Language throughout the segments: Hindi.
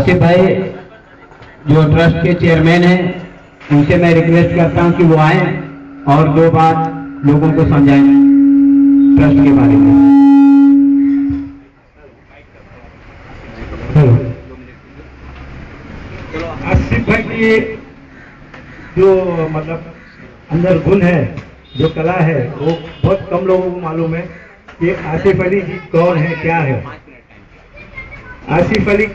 आसिफ भाई जो ट्रस्ट के चेयरमैन हैं, उनसे मैं रिक्वेस्ट करता हूं कि वो आए और दो बात लोगों को समझाएं ट्रस्ट के बारे में। आसिफ भाई की जो मतलब अंदर गुण है, जो कला है, वो बहुत कम लोगों को मालूम है कि आसिफ अली जी कौन है, क्या है। आसिफ अली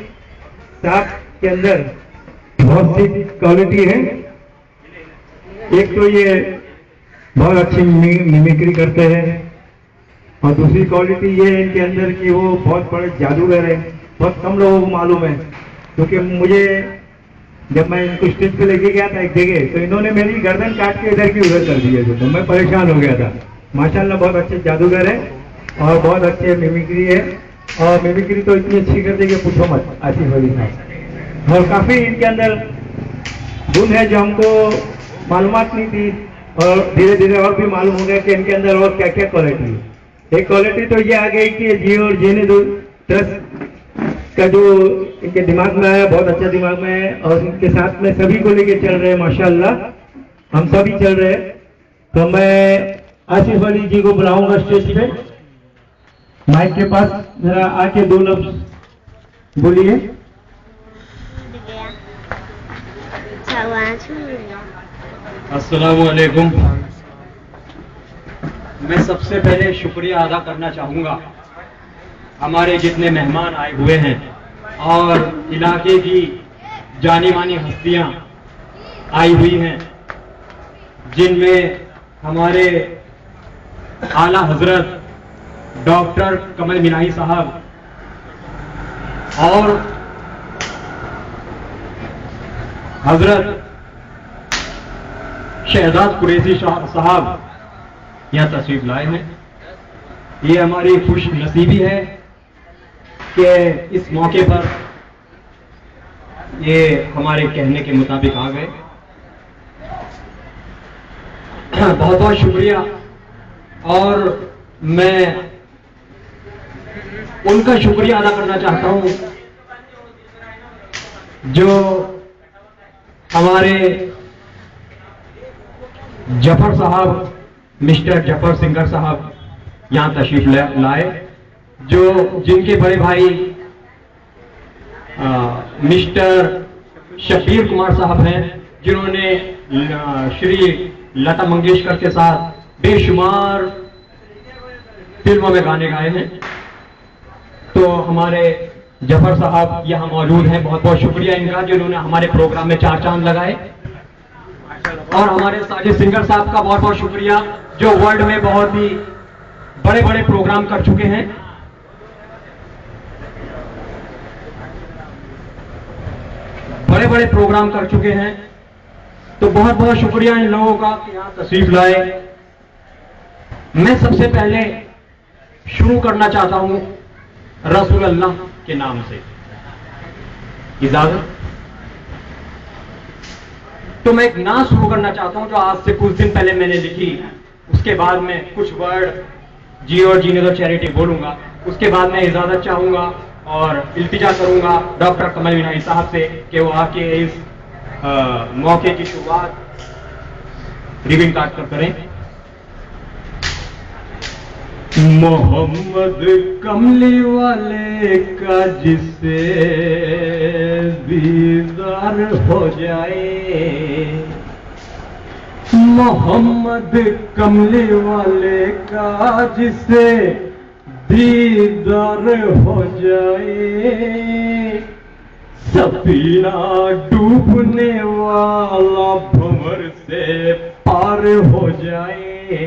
साहब के अंदर बहुत सी क्वालिटी है। एक तो ये बहुत अच्छी मिमिक्री करते हैं और दूसरी क्वालिटी ये है इनके अंदर कि वो बहुत बड़े जादूगर है। बहुत कम लोगों को मालूम है, क्योंकि मुझे जब मैं इनको स्टेज पे लेके गया था एक जगह, तो इन्होंने मेरी गर्दन काट के इधर की उधर कर दिया था, तो मैं परेशान हो गया था। माशाल्लाह बहुत अच्छे जादूगर है और बहुत अच्छे मिमिक्री है, और मिमिक्री तो इतनी अच्छी करते कि पूछो मत आसिफ अली साहब। और काफी इनके अंदर गुण है जो हमको मालूमात नहीं थी, और धीरे धीरे और भी मालूम हो गया कि इनके अंदर और क्या क्या क्वालिटी है। एक क्वालिटी तो ये आ गई कि जियो और जीने दो ट्रस्ट का जो इनके दिमाग में आया, बहुत अच्छा दिमाग में है, और इनके साथ में सभी को लेके चल रहे हैं। माशाल्लाह हम सभी चल रहे हैं। तो मैं आसिफ अली जी को बुलाऊंगा स्टेज पे, माइक के पास जरा आके दो लफ्ज बोलिए। अस्सलामु अलैकुम। मैं सबसे पहले शुक्रिया अदा करना चाहूँगा हमारे जितने मेहमान आए हुए हैं और इलाके की जानी मानी हस्तियाँ आई हुई हैं, जिनमें हमारे आला हजरत डॉक्टर कमल मीनाई साहब और हजरत शहजाद कुरैशी साहब यहाँ तशरीफ लाए हैं। ये हमारी खुश नसीबी है कि इस मौके पर ये हमारे कहने के मुताबिक आ गए। बहुत बहुत शुक्रिया। और मैं उनका शुक्रिया अदा करना चाहता हूं जो हमारे जफर साहब, मिस्टर जफर सिंगर साहब यहां तशरीफ लाए, जिनके बड़े भाई मिस्टर शबीर कुमार साहब हैं, जिन्होंने श्री लता मंगेशकर के साथ बेशुमार फिल्मों में गाने गाए हैं। तो हमारे जफर साहब यहाँ मौजूद हैं, बहुत बहुत शुक्रिया इनका जिन्होंने हमारे प्रोग्राम में चार चांद लगाए। और हमारे साजिद सिंगर साहब का बहुत बहुत शुक्रिया जो वर्ल्ड में बहुत ही बड़े बड़े प्रोग्राम कर चुके हैं। बड़े बड़े प्रोग्राम कर चुके हैं। तो बहुत बहुत शुक्रिया इन लोगों का कि यहाँ तशरीफ लाए। मैं सबसे पहले शुरू करना चाहता हूं रसूल अल्लाह के नाम से। इजाजत? तो मैं एक नात शुरू करना चाहता हूं जो आज से कुछ दिन पहले मैंने लिखी। उसके बाद में कुछ वर्ड जी और जीने दो चैरिटी बोलूंगा। उसके बाद मैं इजाजत चाहूंगा और इल्तिजा करूंगा डॉक्टर कमल मीनाई साहब से कि वो आके इस मौके की शुरुआत रिबिन काट कर करें। मोहम्मद कमली वाले का जिसे दीदार हो जाए, मोहम्मद कमली वाले का जिसे दीदार हो जाए, सफीना डूबने वाला भंवर से पार हो जाए,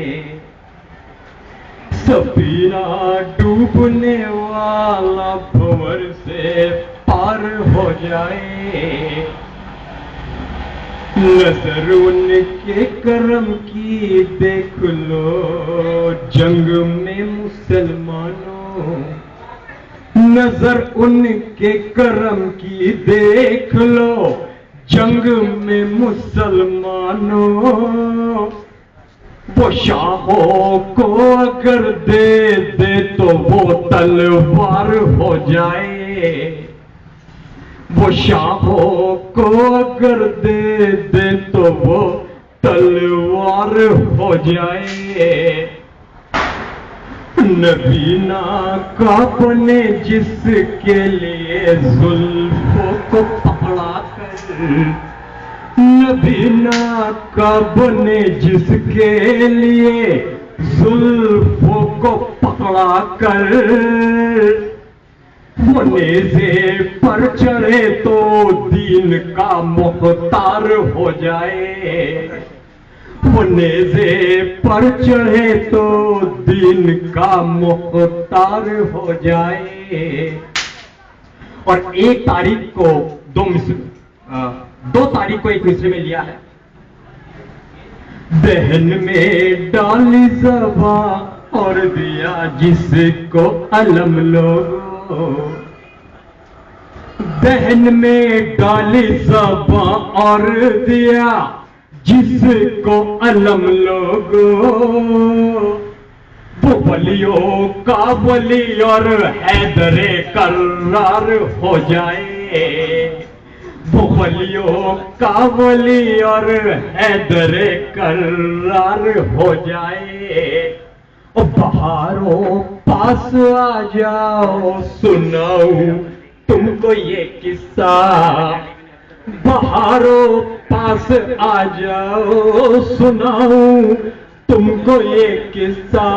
सफीना डूबने वाला भंवर से पार हो जाए, नजर उनके करम की देख लो जंग में मुसलमानों, नजर उनके करम की देख लो जंग में मुसलमानों, वो शाहों को अगर दे दे तो वो तलवार हो जाए, वो शाहों को अगर दे दे तो वो तलवार हो जाए। नबीना का बने जिसके लिए जुल्फों को पकड़ा कर, नबीना का बने जिसके लिए जुल्फों को पकड़ा कर, वो नेज़े पर चढ़े तो दीन का मुख्तार हो जाए। वो नेज़े पर चढ़े तो दीन का मुख्तार हो जाए। और 1 तारीख को 2 तारीख को एक मिस्र में लिया है। दहन में डाली ज़बा और दिया जिसको अलम लोगो, दहन में डाली ज़बा और दिया जिसको अलम लोगो, वो वलियों का वली और हैदरे करार हो जाए। वो वलियों का वली और हैदरे करार हो जाए। ओ बहारों पास आ जाओ सुनाऊं तुमको ये किस्सा, बहारों पास आ जाओ सुनाऊं तुमको ये किस्सा।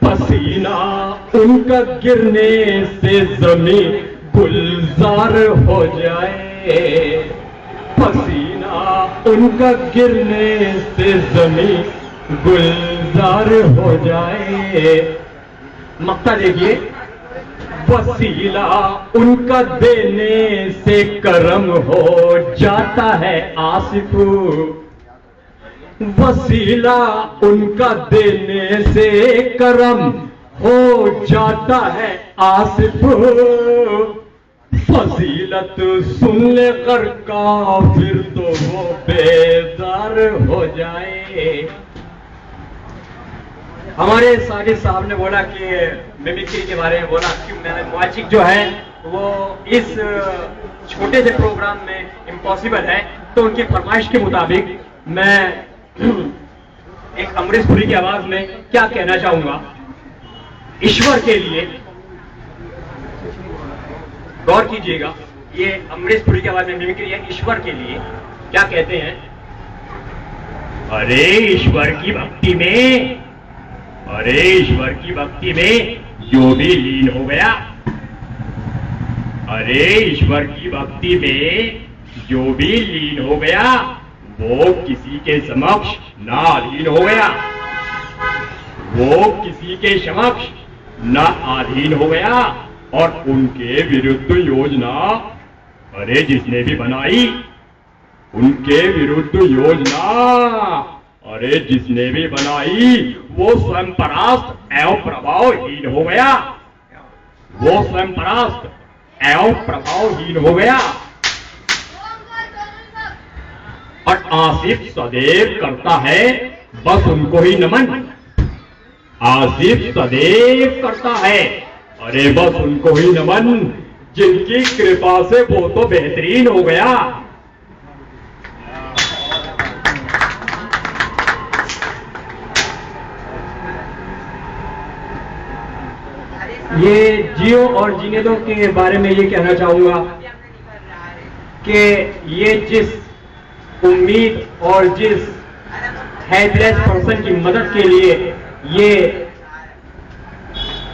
पसीना उनका गिरने से जमीन गुलजार हो जाए। पसीना उनका गिरने से जमीन गुलजार हो जाए। मक्ता देखिए, वसीला उनका देने से करम हो जाता है आसिफ, वसीला उनका देने से करम हो जाता है आसिफ। फजीलत सुन ले कर काफिर तो वो बेजार हो जाए। हमारे साजिद साहब ने बोला कि मिमिक्री के बारे में बोला कि मैंने मुआजिक जो है वो इस छोटे से प्रोग्राम में इम्पॉसिबल है, तो उनकी फरमाइश के मुताबिक मैं एक अमरीश पुरी की आवाज में क्या कहना चाहूंगा ईश्वर के लिए। गौर कीजिएगा, ये अमरीश पुरी की आवाज में मिमिक्री है ईश्वर के लिए। क्या कहते हैं? अरे ईश्वर की भक्ति में, अरे ईश्वर की भक्ति में जो भी लीन हो गया, अरे ईश्वर की भक्ति में जो भी लीन हो गया वो किसी के समक्ष ना अधीन हो गया, वो किसी के समक्ष ना अधीन हो गया। और उनके विरुद्ध योजना अरे जिसने भी बनाई, उनके विरुद्ध योजना अरे जिसने भी बनाई वो स्वयं परास्त एवं प्रभावहीन हो गया, वो स्वयं परास्त एवं प्रभावहीन हो गया। और आसिफ सदैव करता है बस उनको ही नमन, आसिफ सदैव करता है अरे बस उनको ही नमन जिनकी कृपा से वो तो बेहतरीन हो गया। ये जियो और जीने दो के बारे में ये कहना चाहूंगा कि ये जिस उम्मीद और जिस हेल्पलेस पर्सन की मदद के लिए ये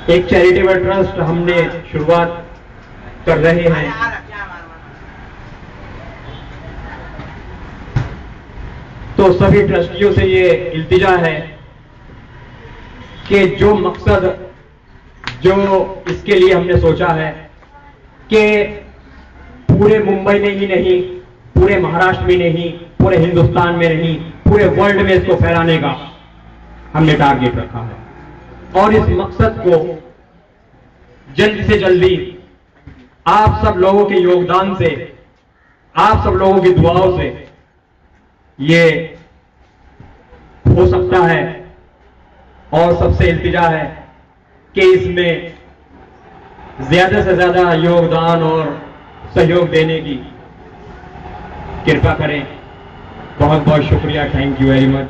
एक चैरिटेबल ट्रस्ट हमने शुरुआत कर रहे हैं, तो सभी ट्रस्टियों से ये इल्तिजा है कि जो मकसद जो इसके लिए हमने सोचा है कि पूरे मुंबई में ही नहीं, पूरे महाराष्ट्र में नहीं, पूरे हिंदुस्तान में नहीं, पूरे वर्ल्ड में इसको फैलाने का हमने टारगेट रखा है। और इस मकसद को जल्द से जल्दी आप सब लोगों के योगदान से, आप सब लोगों की दुआओं से ये हो सकता है। और सबसे इल्तिजा है कि इसमें ज्यादा से ज्यादा योगदान और सहयोग देने की कृपा करें। बहुत बहुत शुक्रिया, थैंक यू वेरी मच।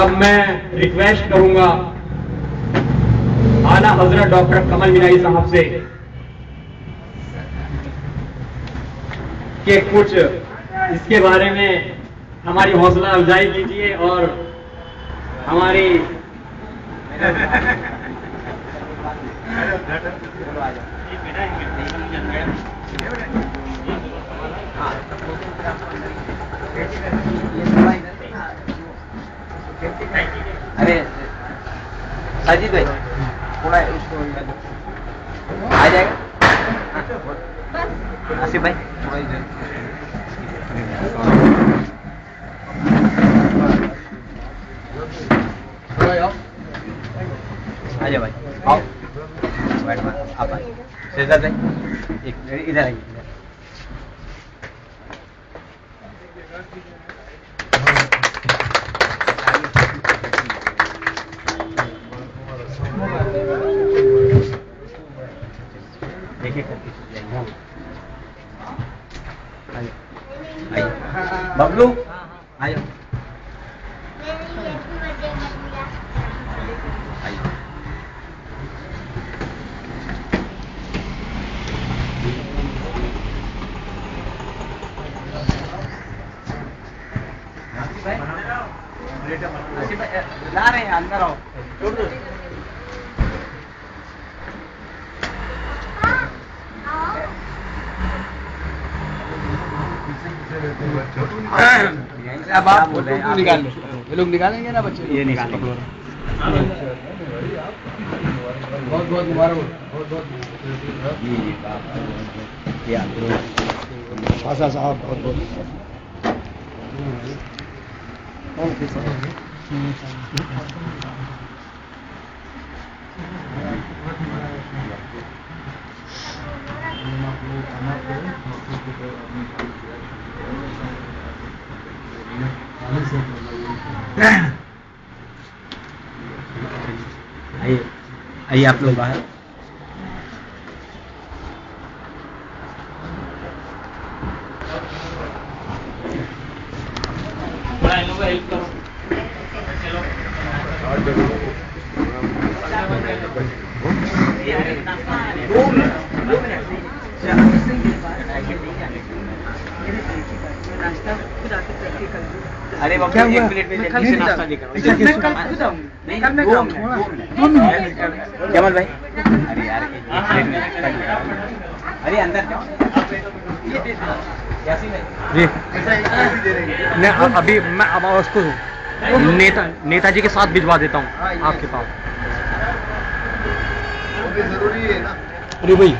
अब मैं रिक्वेस्ट करूंगा आला हजरत डॉक्टर कमल मीनाई साहब से कि कुछ इसके बारे में हमारी हौसला अफजाई कीजिए और हमारी अरे साजिद भाई थोड़ा उसको आ जाएगा। आसिफ भाई थोड़ा इधर आ जाओ भाई, आओ बैठ आप आइए। शेहजाद भाई एक इधर आइए। बबलू आयो। ला रहे हैं, अंदर आओ। छोड़ दो। अब आप फोटो निकाल लो। ये लोग निकालेंगे ना बच्चे, ये निकालेंगे। बहुत बहुत मुबारक। बहुत बहुत आशा साहब बहुत बहुत आइए आइए आप लोग बाहर। अरे बाबा एक मिनट में जल्दी से नाश्ता लेकर जमल भाई। अरे यार अरे अंदर जाओ जी। मैं अभी मैं अब उसको नेताजी के साथ भिजवा देता हूँ आपके पास। जरूरी है ना। अरे भाई